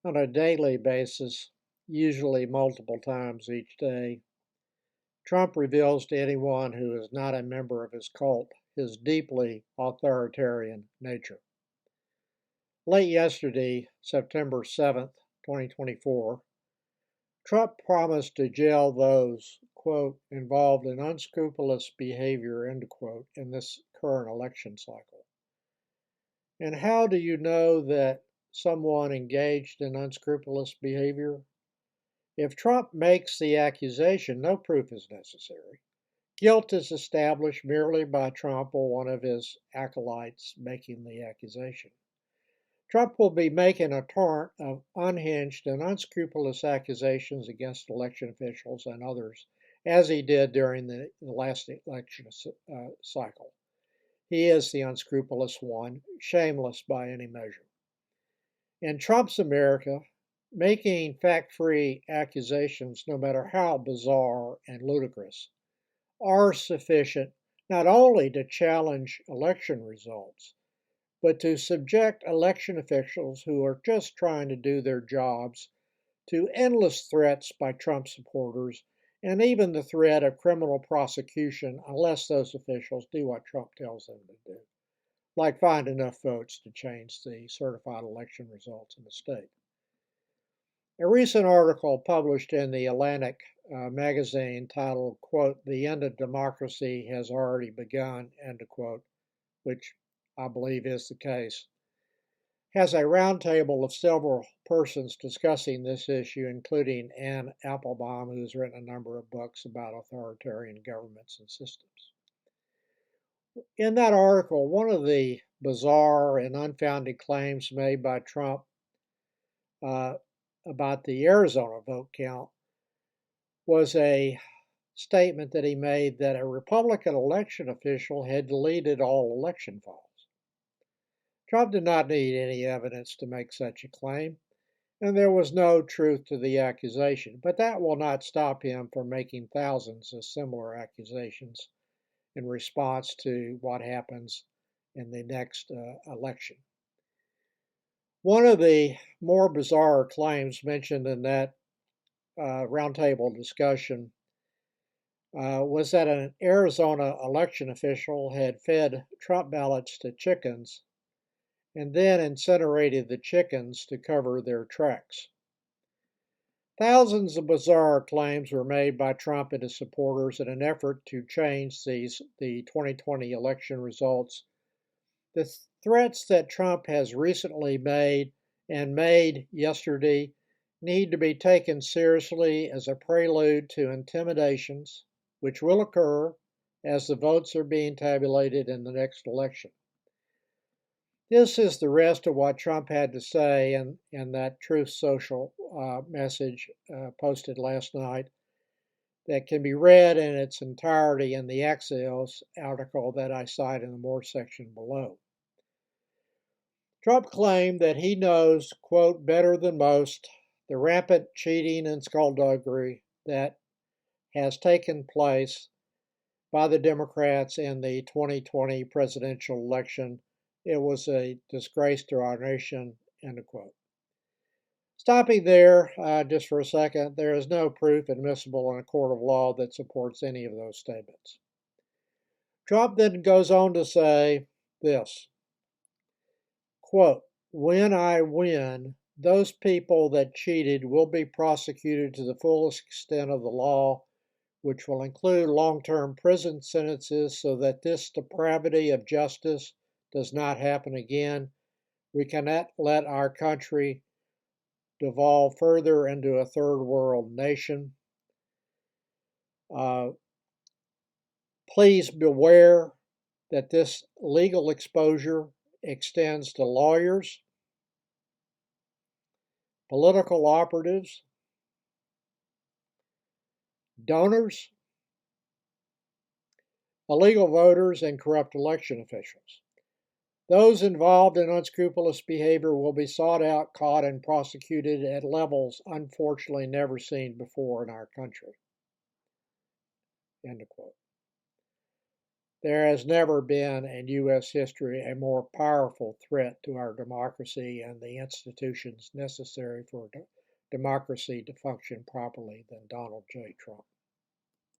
on a daily basis, usually multiple times each day, Trump reveals to anyone who is not a member of his cult his deeply authoritarian nature. Late yesterday, September 7th, 2024, Trump promised to jail those, quote, involved in unscrupulous behavior, end quote, in this current election cycle. And how do you know that someone engaged in unscrupulous behavior? If Trump makes the accusation, no proof is necessary. Guilt is established merely by Trump or one of his acolytes making the accusation. Trump will be making a torrent of unhinged and unscrupulous accusations against election officials and others, as he did during the last election cycle. He is the unscrupulous one, shameless by any measure. In Trump's America, making fact-free accusations, no matter how bizarre and ludicrous, are sufficient not only to challenge election results, but to subject election officials who are just trying to do their jobs to endless threats by Trump supporters and even the threat of criminal prosecution unless those officials do what Trump tells them to do, like find enough votes to change the certified election results in the state. A recent article published in the Atlantic magazine titled, quote, "The End of Democracy Has Already Begun," end quote, which I believe is the case, has a roundtable of several persons discussing this issue, including Ann Applebaum, who's written a number of books about authoritarian governments and systems. In that article, one of the bizarre and unfounded claims made by Trump about the Arizona vote count was a statement that he made that a Republican election official had deleted all election files. Trump did not need any evidence to make such a claim, and there was no truth to the accusation. But that will not stop him from making thousands of similar accusations in response to what happens in the next election. One of the more bizarre claims mentioned in that roundtable discussion was that an Arizona election official had fed Trump ballots to chickens and then incinerated the chickens to cover their tracks. Thousands of bizarre claims were made by Trump and his supporters in an effort to change the 2020 election results. The threats that Trump has recently made and made yesterday need to be taken seriously as a prelude to intimidations, which will occur as the votes are being tabulated in the next election. This is the rest of what Trump had to say in that Truth Social message posted last night that can be read in its entirety in the Axios article that I cite in the More section below. Trump claimed that he knows, quote, better than most, the rampant cheating and skullduggery that has taken place by the Democrats in the 2020 presidential election. It was a disgrace to our nation, end quote. Stopping there just for a second, there is no proof admissible in a court of law that supports any of those statements. Trump then goes on to say this, quote, when I win, those people that cheated will be prosecuted to the fullest extent of the law, which will include long-term prison sentences so that this depravity of justice does not happen again. We cannot let our country devolve further into a third world nation. Please beware that this legal exposure extends to lawyers, political operatives, donors, illegal voters, and corrupt election officials. Those involved in unscrupulous behavior will be sought out, caught, and prosecuted at levels unfortunately never seen before in our country. End of quote. There has never been in U.S. history a more powerful threat to our democracy and the institutions necessary for democracy to function properly than Donald J. Trump.